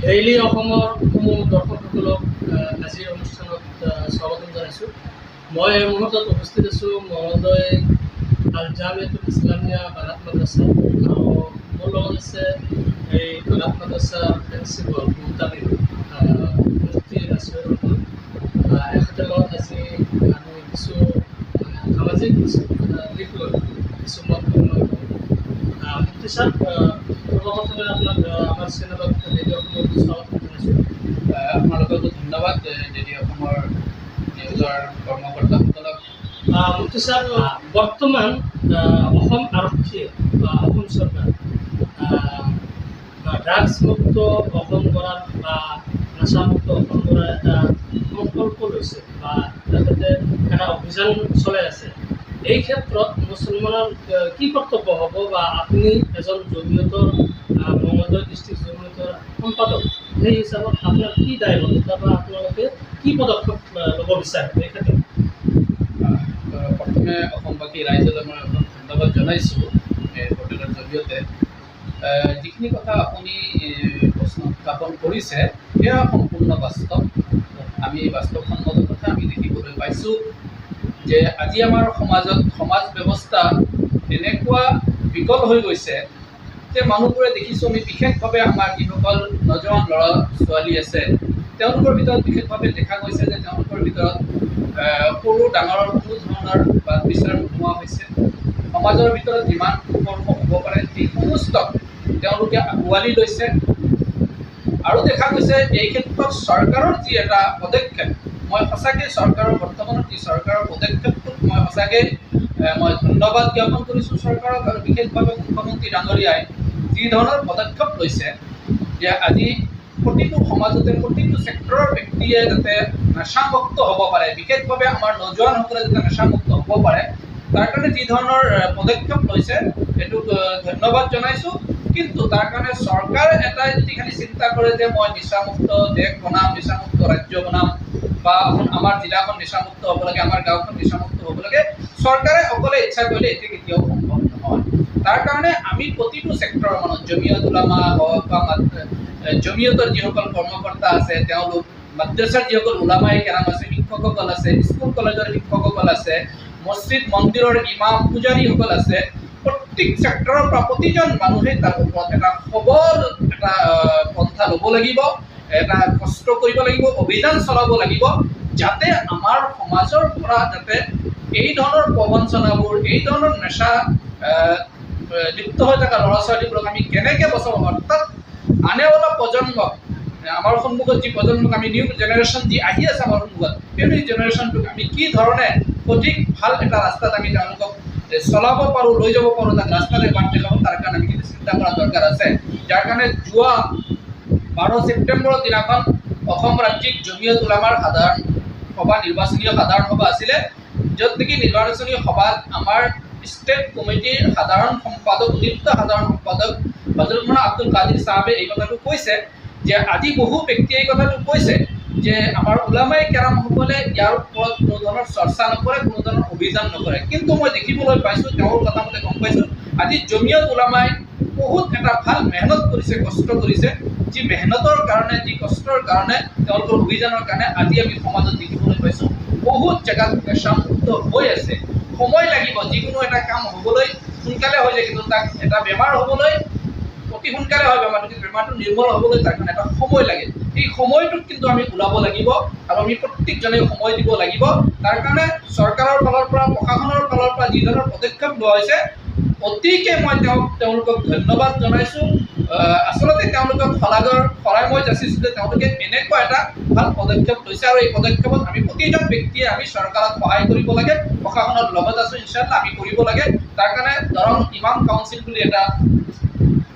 Daily অসমৰ সমূহ দৰ্শকসকলক আজিৰ অনুষ্ঠানত স্বাগতম জনাইছোঁ। মই এই মুহূৰ্তত উপস্থিত আছোঁ মহোদয় আল জামিয়াতুল ইছলামিয়া বানাত মাদ্ৰাছা, আৰু মোৰ লগত আছে এই বানাত মাদ্ৰাছাৰ প্ৰিন্সিপাল মুহতামিম মুফতি নাছিৰুৰ ৰহমান। এখেতৰ লগত আজি আমি কিছু সামাজিক দিশ লৈ কিছু মত বিনিময় কৰোঁ। মুফতি ছাৰ, সৰ্বপ্ৰথমে আপোনাক আমাৰ চেনেলত ৰেডিঅ' অসমৰ স্বাগতম জনাইছোঁ। আপোনালোককো ধন্যবাদ ৰেডিঅ' অসমৰ নিউজৰ কৰ্মকৰ্তাসকলক। মুফতি ছাৰ, বৰ্তমান অসম আৰক্ষীয়ে বা অসম চৰকাৰ ড্ৰাগছ মুক্ত অসম গঢ়াৰ বা নাচামুক্ত অসম গঢ়াৰ এটা সংকল্প লৈছে বা তেখেতে এটা অভিযান চলাই আছে। এই ক্ষেত্ৰত মুছলমানৰ কি কৰ্তব্য হ'ব, বা আপুনি এজন জমিয়তৰ মঙলদৈ ডিষ্ট্ৰিক্ট জমিয়তৰ সম্পাদক, সেই হিচাপত আপোনাৰ কি দায়বদ্ধতা বা আপোনালোকে কি পদক্ষেপ ল'ব বিচাৰে এই ক্ষেত্ৰত? প্ৰথমে অসমবাসী ৰাইজলৈ মই ধন্যবাদ জনাইছোঁ এই পৰ্টেলৰ জৰিয়তে। যিখিনি কথা আপুনি প্ৰশ্ন উত্থাপন কৰিছে সেয়া সম্পূৰ্ণ বাস্তৱ। আমি বাস্তৱসন্মত কথা আমি দেখিবলৈ পাইছোঁ যে আজি আমাৰ সমাজ ব্যৱস্থা এনেকুৱা বিকল হৈ গৈছে যে মানুহবোৰে দেখিছোঁ আমি বিশেষভাৱে আমাৰ যিসকল নজোৱান ল'ৰা ছোৱালী আছে তেওঁলোকৰ ভিতৰত বিশেষভাৱে দেখা গৈছে যে তেওঁলোকৰ ভিতৰত সৰু ডাঙৰৰ কোনো ধৰণৰ বাদ বিচাৰ নোহোৱা হৈছে। সমাজৰ ভিতৰত যিমান কৰ্ম হ'ব পাৰে সেই সমস্ত তেওঁলোকে আঁকোৱালি লৈছে, আৰু দেখা গৈছে এই ক্ষেত্ৰত চৰকাৰৰ যি এটা পদক্ষেপ, মই সঁচাকৈ চৰকাৰৰ বৰ্তমানৰ যি চৰকাৰৰ পদক্ষেপটোক মই সঁচাকৈ মই ধন্যবাদ জ্ঞাপন কৰিছোঁ চৰকাৰক, আৰু বিশেষভাৱে মুখ্যমন্ত্ৰী ডাঙৰীয়াই যি ধৰণৰ পদক্ষেপ লৈছে যে আজি প্ৰতিটো সমাজতে প্ৰতিটো ছেক্টৰৰ ব্যক্তিয়ে যাতে নেশামুক্ত হ'ব পাৰে, বিশেষভাৱে আমাৰ নজোৱানসকলে যাতে নেশামুক্ত হ'ব পাৰে, তাৰ কাৰণে যি ধৰণৰ পদক্ষেপ লৈছে সেইটোক ধন্যবাদ জনাইছোঁ। কিন্তু তাৰ কাৰণে চৰকাৰ এটাই যদি খালি চিন্তা কৰে যে মই নিচামুক্ত দেশ বনাম, নিচামুক্ত ৰাজ্য বনাম, বা আমাৰ জিলাখন নিচামুক্ত হ'ব লাগে, আমাৰ গাঁওখন নিচামুক্ত হ'ব লাগে, চৰকাৰে অকলে ইচ্ছা কৰিলে এতিয়া কেতিয়াও সম্ভৱ নহয়। তাৰ কাৰণে আমি প্ৰতিটো ছেক্টৰৰ মানুহ, জমিয়ত উলামা হওক বা জমিয়তৰ যিসকল কৰ্মকৰ্তা আছে তেওঁলোক, মাদ্ৰাছাৰ যিসকল ওলামাই কেৰাম আছে, শিক্ষকসকল আছে, স্কুল কলেজৰ শিক্ষকসকল আছে, মছজিদ মন্দিৰৰ ইমাম পূজাৰীসকল আছে, প্ৰত্যেক ছেক্টৰৰ পৰা প্ৰতিজন মানুহে তাৰ ওপৰত এটা সবল এটা পন্থা ল'ব লাগিব, এটা কষ্ট কৰিব লাগিব, অভিযান চলাব লাগিব, যাতে আমাৰ সমাজৰ পৰা যাতে এই ধৰণৰ প্ৰবঞ্চনাবোৰ, এই ধৰণৰ নেশা লিপ্ত হৈ থকা ল'ৰা ছোৱালীবোৰক আমি কেনেকৈ বচাব, অৰ্থাৎ আনেৱালা প্ৰজন্মক, আমাৰ সন্মুখত যি প্ৰজন্মক আমি নিউ জেনেৰেশ্যন যি আহি আছে আমাৰ সন্মুখত, সেই নিউ জেনেৰেশ্যনটোক আমি কি ধৰণে অধিক ভাল এটা ৰাস্তাত আমি তেওঁলোকক চলাব পাৰোঁ, লৈ যাব পাৰোঁ, তাক ৰাস্তালৈ বাট দেখাব, তাৰ কাৰণে আমি কিন্তু চিন্তা কৰা দৰকাৰ আছে। যাৰ কাৰণে যোৱা 12 ছেপ্টেম্বৰৰ দিনাখন অসম ৰাজ্যিক জমিয়ত উলামাৰ সাধাৰণ সভা, নিৰ্বাচনী সাধাৰণ সভা আছিলে, য'ত নেকি নিৰ্বাচনী সভাত আমাৰ ষ্টেট কমিটিৰ সাধাৰণ সম্পাদক, নিযুক্ত সাধাৰণ সম্পাদক হজৰত মৌলানা আব্দুল কাদিৰ চাহাবে এই কথাটো কৈছে যে আজি বহু ব্যক্তিয়ে এই কথাটো কৈছে যে আমাৰ ওলামাই কেৰামসকলে ইয়াৰ ওপৰত কোনো ধৰণৰ চৰ্চা নকৰে, কোনো ধৰণৰ অভিযান নকৰে। কিন্তু মই দেখিবলৈ পাইছোঁ, তেওঁৰ কথা মতে গম পাইছোঁ, আজি জমিয়ত উলামাই বহুত এটা ভাল মেহনত কৰিছে, কষ্ট কৰিছে, যি মেহনতৰ কাৰণে, যি কষ্টৰ কাৰণে, তেওঁলোকৰ অভিযানৰ কাৰণে আজি আমি সমাজত দেখিবলৈ পাইছোঁ বহুত জেগাত নেশামুক্ত হৈ আছে। সময় লাগিব, যিকোনো এটা কাম হ'বলৈ সোনকালে হৈ যায়, কিন্তু তাক এটা বেমাৰ হ'বলৈ অতি সোনকালে হয় বেমাৰটো, কিন্তু বেমাৰটো নিৰ্মূল হ'বলৈ তাৰ কাৰণে এটা সময় লাগে। এই সময়টোক কিন্তু আমি ওলাব লাগিব, আৰু আমি প্ৰত্যেকজনে সময় দিব লাগিব। তাৰ কাৰণে চৰকাৰৰ ফালৰ পৰা, প্ৰশাসনৰ ফালৰ পৰা যি ধৰণৰ পদক্ষেপ লোৱা হৈছে, অতিকে মই তেওঁলোকক ধন্যবাদ জনাইছোঁ। আচলতে তেওঁলোকক শৰাই মই যাচিছোঁ যে তেওঁলোকে এনেকুৱা এটা ভাল পদক্ষেপ লৈছে, আৰু এই পদক্ষেপত আমি প্ৰতিজন ব্যক্তিয়ে আমি চৰকাৰক সহায় কৰিব লাগে, প্ৰশাসনৰ লগত আছোঁ, ইনশাআল্লাহ আমি কৰিব লাগে। তাৰ কাৰণে দৰং ইমাম কাউন্সিল বুলি এটা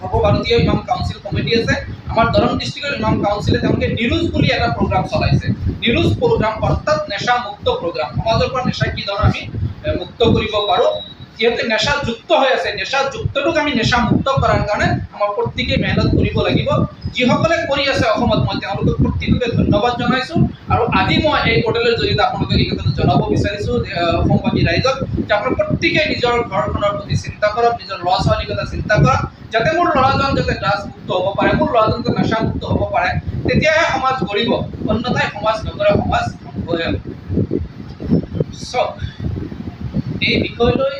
সৰ্বভাৰতীয় ইমাম কাউন্সিল কমিটি আছে, আমাৰ দৰং ডিষ্ট্ৰিক্টৰ ইমাম কাউন্সিলে তেওঁলোকে নিৰুজ বুলি এটা প্ৰগ্ৰাম চলাইছে। নিৰুজ প্ৰগ্ৰাম অৰ্থাৎ নেশা মুক্ত প্ৰগ্ৰাম, সমাজৰ পৰা নেশা কি ধৰণে আমি মুক্ত কৰিব পাৰোঁ যিহেতু নেশাযুক্ত হৈ আছে, নেশাযুক্তটোক আমি নেশামুক্ত কৰাৰ কাৰণে আমাৰ প্ৰত্যেকেই মেহনত কৰিব লাগিব। যিসকলে কৰি আছে অসমত মই তেওঁলোকক প্ৰত্যেককে ধন্যবাদ জনাইছোঁ। আৰু আজি মই এই পৰ্টেলৰ জৰিয়তে আপোনালোকক এই কথাটো জনাব বিচাৰিছোঁ যে অসমবাসী ৰাইজক যে আপোনালোক প্ৰত্যেকেই নিজৰ ঘৰখনৰ প্ৰতি চিন্তা কৰক, নিজৰ ল'ৰা ছোৱালীৰ কথা চিন্তা কৰক, যাতে মোৰ ল'ৰাজন যাতে ড্ৰাগছমুক্ত হ'ব পাৰে, মোৰ ল'ৰাজন যাতে নেশামুক্ত হ'ব পাৰে, তেতিয়াহে সমাজ গঢ়িব, অন্যথাই সমাজ নগঢ়ে, সমাজ ধ্বংস হ'ব। চাওক, এই বিষয়লৈ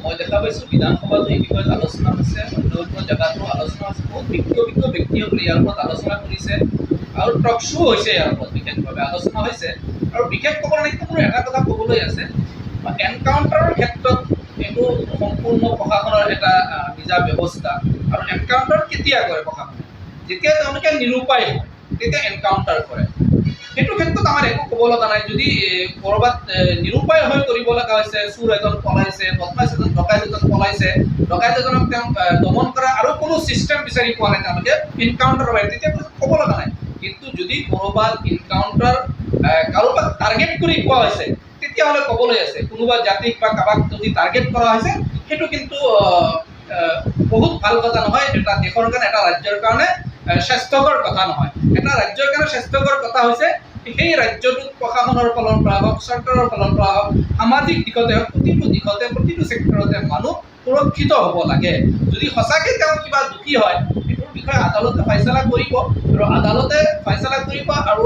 মই দেখা পাইছোঁ বিধানসভাতো এই বিষয়ত আলোচনা হৈছে, অন্য অন্য জেগাতো আলোচনা হৈছে, বহুত বিজ্ঞ ব্যক্তিসকলে ইয়াৰ ওপৰত আলোচনা কৰিছে আৰু টক শ্ব' হৈছে, ইয়াৰ ওপৰত বিশেষভাৱে আলোচনা হৈছে। আৰু বিশেষ ক'ব নালাগে, মোৰ এটা কথা ক'বলৈ আছে, এনকাউণ্টাৰৰ ক্ষেত্ৰত এইটো সম্পূৰ্ণ প্ৰশাসনৰ এটা নিজা ব্যৱস্থা। আৰু এনকাউণ্টাৰ কেতিয়া কৰে প্ৰশাসনে? যেতিয়া তেওঁলোকে নিৰুপায় হয় তেতিয়া এনকাউণ্টাৰ কৰে। সেইটো ক্ষেত্ৰত আমাৰ একো ক'ব লগা নাই। যদি ক'ৰবাত নিৰুপায় হৈ কৰিব লগা হৈছে, চোৰ এজন পলাইছে, বদমাছ এজন, ডকাইত এজন পলাইছে, ডকাইত এজনক তেওঁ দমন কৰা আৰু কোনো চিষ্টেম বিচাৰি পোৱা নাই, তেওঁলোকে এনকাউণ্টাৰ হয়, তেতিয়া ক'ব লগা নাই। কিন্তু যদি ক'ৰবাত এনকাউণ্টাৰ কাৰোবাক টাৰ্গেট কৰি কোৱা হৈছে, তেতিয়াহ'লে ক'বলৈ আছে। কোনোবা জাতিক বা কাৰোবাক যদি টাৰ্গেট কৰা হৈছে, সেইটো কিন্তু বহুত ভাল কথা নহয়। এটা দেশৰ কাৰণে, এটা ৰাজ্যৰ কাৰণে স্বাস্থ্যকৰ কথা নহয়। এটা ৰাজ্যৰ কাৰণে স্বাস্থ্যকৰ কথা হৈছে সেই ৰাজ্যটোত প্ৰশাসনৰ ফালৰ পৰা হওক, চৰকাৰৰ ফালৰ পৰা হওক, সামাজিক দিশতে হওক, প্ৰতিটো দিশতে, প্ৰতিটো ছেক্টৰতে মানুহ সুৰক্ষিত হ'ব লাগে। যদি সঁচাকৈ তেওঁ কিবা দোষী হয়, সেইটোৰ বিষয়ে আদালতে ফাইচলা কৰিব, আৰু আদালতে ফাইচলা কৰিব। আৰু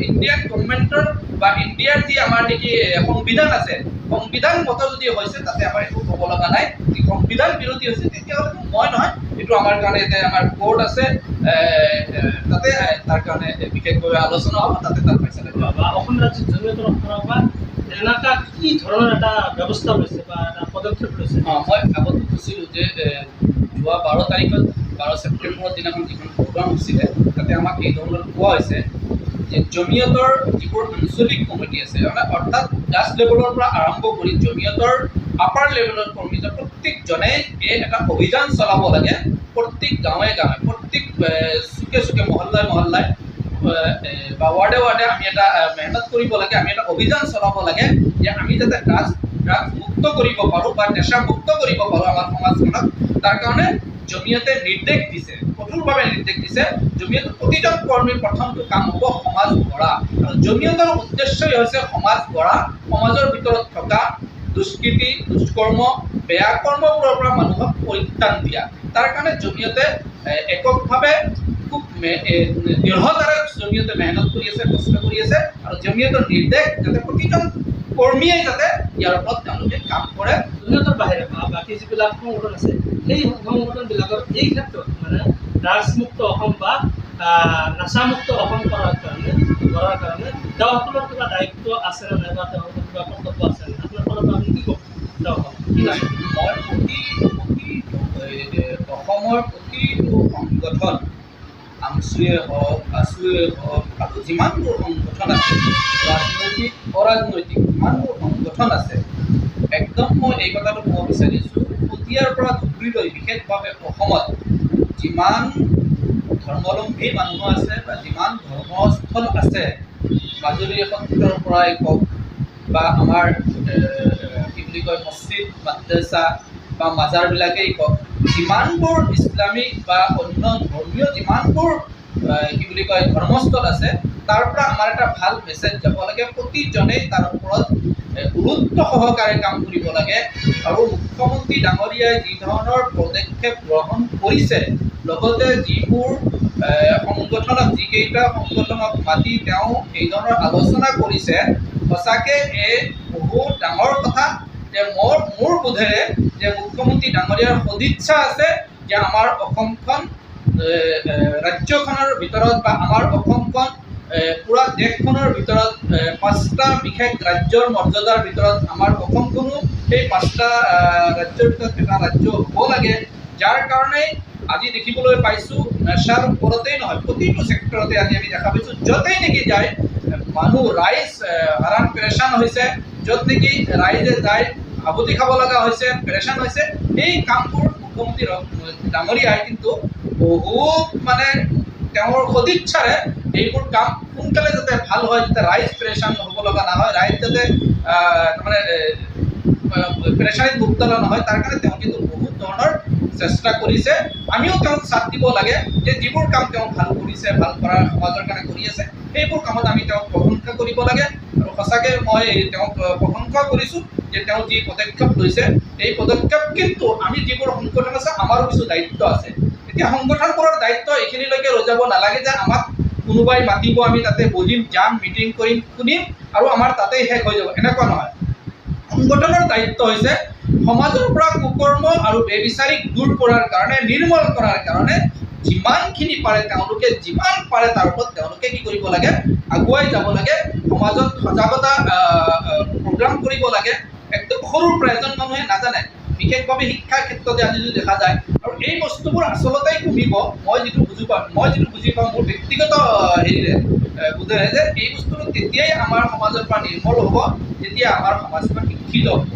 ইণ্ডিয়ান গভৰ্ণমেণ্টৰ বা ইণ্ডিয়াৰ যি আমাৰ নেকি সংবিধান আছে, সংবিধান মতে যদি হৈছে, তাতে আমাৰ একো ক'ব লগা নাই। যদি সংবিধান বিৰোধী হৈছে, তেতিয়াহ'লে মই নহয়, এইটো আমাৰ কাৰণে এতিয়া আমাৰ কোৰ্ট আছে, তাতে তাৰ কাৰণে বিশেষভাৱে আলোচনা হ'ব, তাতে তাৰ ফাইচলা কৰিব। বা অসম ৰাজ্যিক জমিয়তৰ ফালৰ পৰা এনেকুৱা কি ধৰণৰ এটা ব্যৱস্থা লৈছে বা এটা পদক্ষেপ লৈছে? মই আগতে কৈছিলোঁ যে যোৱা 12 তাৰিখত, 12 ছেপ্টেম্বৰৰ দিনাখন যিখন প্ৰগ্ৰাম হৈছিলে, তাতে আমাক এই ধৰণৰ কোৱা হৈছে যে জমিয়তৰ যিবোৰ আঞ্চলিক কমিটি আছে, অৰ্থাৎ গ্ৰাছ লেভেলৰ পৰা আৰম্ভ কৰি জমিয়তৰ আপাৰ লেভেলৰ কৰ্মী প্ৰত্যেকজনে এই এটা অভিযান চলাব লাগে। প্ৰত্যেক গাঁৱে গাঁৱে, প্ৰত্যেক চুকে চুকে, মহল্লাই মহল্লাই বা ৱাৰ্ডে ৱাৰ্ডে আমি এটা মেহনত কৰিব লাগে, আমি এটা অভিযান চলাব লাগে যে আমি যাতে ড্ৰাগছ মুক্ত কৰিব পাৰোঁ বা নেশা মুক্ত কৰিব পাৰোঁ আমাৰ সমাজখনক। তাৰ কাৰণে জমিয়তে নিৰ্দেশ দিছে, কঠোৰভাৱে নিৰ্দেশ দিছে। জমিয়তৰ প্ৰতিজন কৰ্মীৰ প্ৰথমটো কাম হ'ব সমাজ গঢ়া। আৰু জমিয়তৰ উদ্দেশ্যই হৈছে সমাজ গঢ়া, সমাজৰ ভিতৰত থকা দুষ্কৃতি, দুষ্কৰ্ম, বেয়া কৰ্মবোৰৰ পৰা মানুহক পৰিত্ৰাণ দিয়া। তাৰ কাৰণে জমিয়তে এককভাৱে খুব দৃঢ়তাৰে জমিয়তে মেহনত কৰি আছে, কষ্ট কৰি আছে। আৰু জমিয়তৰ নিৰ্দেশ যাতে প্ৰতিজন কৰ্মীয়ে যাতে ইয়াৰ ওপৰত তেওঁলোকে কাম কৰে। জমিয়তৰ বাহিৰে বা বাকী যিবিলাক সংগঠন আছে, সেই সংগঠনবিলাকৰ এই ক্ষেত্ৰত মানে ড্ৰাগছমুক্ত অসম বা নাচামুক্ত অসম গঢ়াৰ কাৰণে তেওঁসকলৰ কিবা দায়িত্ব আছে নে নাই, বা তেওঁলোকৰ কিবা কৰ্তব্য আছে নে? আপোনাৰ ফালৰ পৰা আপুনি কি ক'ব? মই অসমৰ প্ৰতিটো সংগঠন, আমচুৱে হওক, আছুৱে হওক, আৰু যিমানবোৰ সংগঠন আছে, ৰাজনৈতিক অৰাজনৈতিক যিমানবোৰ সংগঠন আছে, একদম মই এই কথাটো ক'ব বিচাৰিছোঁ, শদিয়াৰ পৰা ধুবুৰীলৈ বিশেষভাৱে অসমত যিমান ধৰ্মাৱলম্বী মানুহ আছে বা যিমান ধৰ্মস্থল আছে, মাজুলী সত্ৰৰ পৰাই কওক বা আমাৰ কি বুলি কয় মছজিদ, মাদ্ৰাছা বা মাজাৰবিলাকেই কওক, যিমানবোৰ ইছলামিক বা অন্য ধৰ্মীয় যিমানবোৰ কি বুলি কয় ধৰ্মস্থল আছে, তাৰ পৰা আমাৰ এটা ভাল মেছেজ যাব লাগে। প্ৰতিজনেই তাৰ ওপৰত গুৰুত্ব সহকাৰে কাম কৰিব লাগে। আৰু মুখ্যমন্ত্ৰী ডাঙৰীয়াই যি ধৰণৰ পদক্ষেপ গ্ৰহণ কৰিছে, লগতে যিবোৰ সংগঠনক, যিকেইটা সংগঠনক মাতি তেওঁ এই ধৰণৰ আলোচনা কৰিছে, সঁচাকৈ এই বহুত ডাঙৰ কথা। যে মোৰ বোধেৰে যে মুখ্যমন্ত্ৰী ডাঙৰীয়াৰ সদিচ্ছা আছে যে আমাৰ অসমখন ৰাজ্যখনৰ ভিতৰত বা আমাৰ অসমখন পুৰা দেশখনৰ ভিতৰত 5টা বিশেষ ৰাজ্যৰ মৰ্যাদাৰ ভিতৰত আমাৰ অসমখনো সেই 5টা ৰাজ্যৰ ভিতৰত এটা ৰাজ্য হ'ব লাগে। যাৰ কাৰণে আজি দেখিবলৈ পাইছোঁ নেশাৰ ওপৰতেই নহয়, প্ৰতিটো ছেক্টৰতে আজি আমি দেখা পাইছোঁ, য'তেই নেকি যায় মানুহ, ৰাইজ হাৰাণ পেৰেচান হৈছে, য'ত নেকি ৰাইজে যায় হাবুতি খাব লগা হৈছে, পেৰেচান হৈছে। এই কামবোৰ মুখ্যমন্ত্ৰী ডাঙৰীয়াই কিন্তু বহুত মানে তেওঁৰ সদিচ্ছাৰে এইবোৰ কাম সোনকালে যাতে ভাল হয়, যাতে ৰাইজ পেৰেচান হ'ব লগা নহয়, ৰাইজ যাতে তাৰমানে প্ৰেছাৰিত মুক্তলা নহয় তাৰ কাৰণে তেওঁ কিন্তু বহুত ধৰণৰ চেষ্টা কৰিছে। আমিও তেওঁক চাথ দিব লাগে যে যিবোৰ কাম তেওঁ ভাল কৰিছে, ভাল কৰাৰ সমাজৰ কাৰণে কৰি আছে, সেইবোৰ কামত আমি তেওঁক প্ৰশংসা কৰিব লাগে। আৰু সঁচাকৈ মই তেওঁক প্ৰশংসা কৰিছোঁ যে তেওঁ যি পদক্ষেপ লৈছে, এই পদক্ষেপ কিন্তু আমি যিবোৰ সংগঠন আছে আমাৰো কিছু দায়িত্ব আছে। এতিয়া সংগঠনবোৰৰ দায়িত্ব এইখিনিলৈকে ৰৈ যাব নালাগে যে আমাক কোনোবাই মাতিব, আমি তাতে বহিম, যাম, মিটিং কৰিম, শুনিম আৰু আমাৰ তাতেই শেষ হৈ যাব, এনেকুৱা নহয়। সংগঠনৰ দায়িত্ব হৈছে সমাজৰ পৰা কুকৰ্ম আৰু বেবিচাৰিক দূৰ কৰাৰ কাৰণে, নিৰ্মূল কৰাৰ কাৰণে যিমানখিনি পাৰে তেওঁলোকে যিমান পাৰে তাৰ ওপৰত তেওঁলোকে কি কৰিব লাগে, আগুৱাই যাব লাগে। সমাজত সজাগতা প্ৰগ্ৰাম কৰিব লাগে। একদম সৰুৰ পৰা এজন মানুহে নাজানে, বিশেষভাৱে শিক্ষাৰ ক্ষেত্ৰতে আজি যদি দেখা যায়, আৰু এই বস্তুবোৰ আচলতে কমিব। মই যিটো বুজি পাওঁ মোৰ ব্যক্তিগত হেৰিৰে বুজেৰে যে এই বস্তুটো তেতিয়াই আমাৰ সমাজৰ পৰা নিৰ্মল হ'ব যেতিয়া আমাৰ সমাজখন শিক্ষিত হ'ব।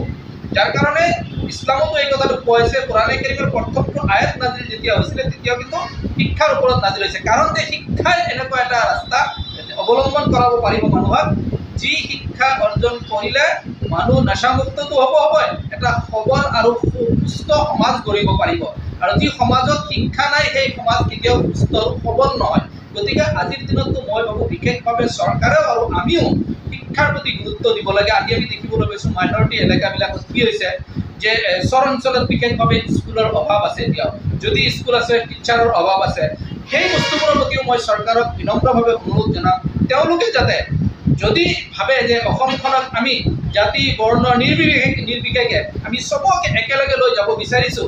যাৰ কাৰণে ইছলামতো এই কথাটো কৈছে, কোৰাণে কাৰিমৰ প্ৰথমটো আয়াত নাজিল যেতিয়া হৈছিলে তেতিয়াও কিন্তু শিক্ষাৰ ওপৰত নাজিল হৈছে। কাৰণ যে শিক্ষাই এনেকুৱা এটা ৰাস্তা অৱলম্বন কৰাব পাৰিব মানুহক, যি শিক্ষা অৰ্জন কৰিলে মানুহ নাশামুক্তটো হ'বই, এটা সবল আৰু সুস্থ সমাজ গঢ়িব পাৰিব। আৰু যি সমাজত শিক্ষা নাই সেই সমাজ কেতিয়াও সুস্থ আৰু সবল নহয়। গতিকে আজিৰ দিনততো মই ভাবোঁ বিশেষভাৱে চৰকাৰেও আৰু আমিও শিক্ষাৰ প্ৰতি গুৰুত্ব দিব লাগে। আজি আমি দেখিবলৈ পাইছোঁ মাইনৰিটি এলেকাবিলাকত কি হৈছে যে চৰ অঞ্চলত বিশেষভাৱে স্কুলৰ অভাৱ আছে। এতিয়াও যদি স্কুল আছে, টিচাৰৰ অভাৱ আছে। সেই বস্তুবোৰৰ প্ৰতিও মই চৰকাৰক বিনম্ৰভাৱে অনুৰোধ জনাম, তেওঁলোকে যাতে যদি ভাবে যে অসমখনক আমি জাতি বৰ্ণ নিৰ্বিশেষে আমি চবকে একেলগে লৈ যাব বিচাৰিছোঁ,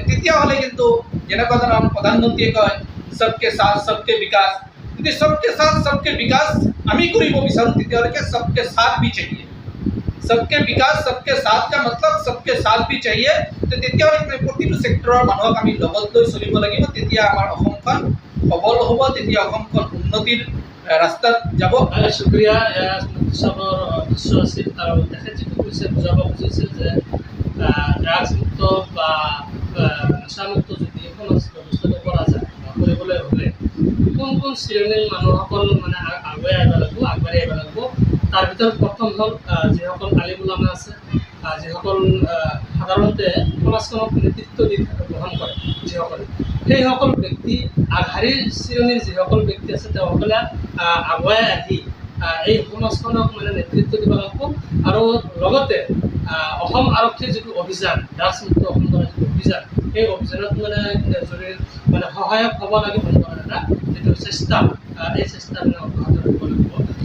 তেতিয়াহ'লে কিন্তু যেনেকুৱা ধৰণৰ প্ৰধানমন্ত্ৰীয়ে কয় সবকে সাথ সবকে বিকাশ, যদি সবকে সাথ সবকে বিকাশ আমি কৰিব বিচাৰোঁ তেতিয়াহ'লে সবকে সাথ भी चाहिए। सबके विकास सबके साथ का मतलब सबके साथ भी चाहिए। तो তেতিয়াহ'লে প্ৰতিটো ছেক্টৰৰ মানুহক আমি লগত লৈ চলিব লাগিব, তেতিয়া আমাৰ অসমখন সবল হ'ব, তেতিয়া অসমখন উন্নতিৰ ৰাস্তাত যাব। শুক্ৰিয়া, চাবৰ দৃশ্য আছিল। আৰু তেখেত যিটো কৈছে বুজাব খুজিছিল যে ড্ৰাগছমুক্ত বা নিচামুক্ত যদি এখন ব্যৱস্থাটো কৰা যায় বা কৰিবলৈ হ'লে কোন শ্ৰেণীৰ মানুহসকল মানে আগবাঢ়ি আহিব লাগিব। তাৰ ভিতৰত প্ৰথম হ'ল যিসকল আলিম ওলামা আছে, যিসকল সাধাৰণতে সমাজখনক নেতৃত্ব দি গ্ৰহণ কৰে, যিসকলে সেইসকল ব্যক্তি, আগশাৰীৰ শ্ৰেণীৰ যিসকল ব্যক্তি আছে তেওঁসকলে আগুৱাই আহি এই সমাজখনক মানে নেতৃত্ব দিব লাগিব। আৰু লগতে অসম আৰক্ষীৰ যিটো অভিযান, ড্ৰাগছমুক্ত অসমখনৰ যিটো অভিযান, সেই অভিযানত মানে সহায়ক হ'ব লাগিব। এটা যিটো চেষ্টা, এই চেষ্টা মানে অব্যাহত ৰাখিব লাগিব।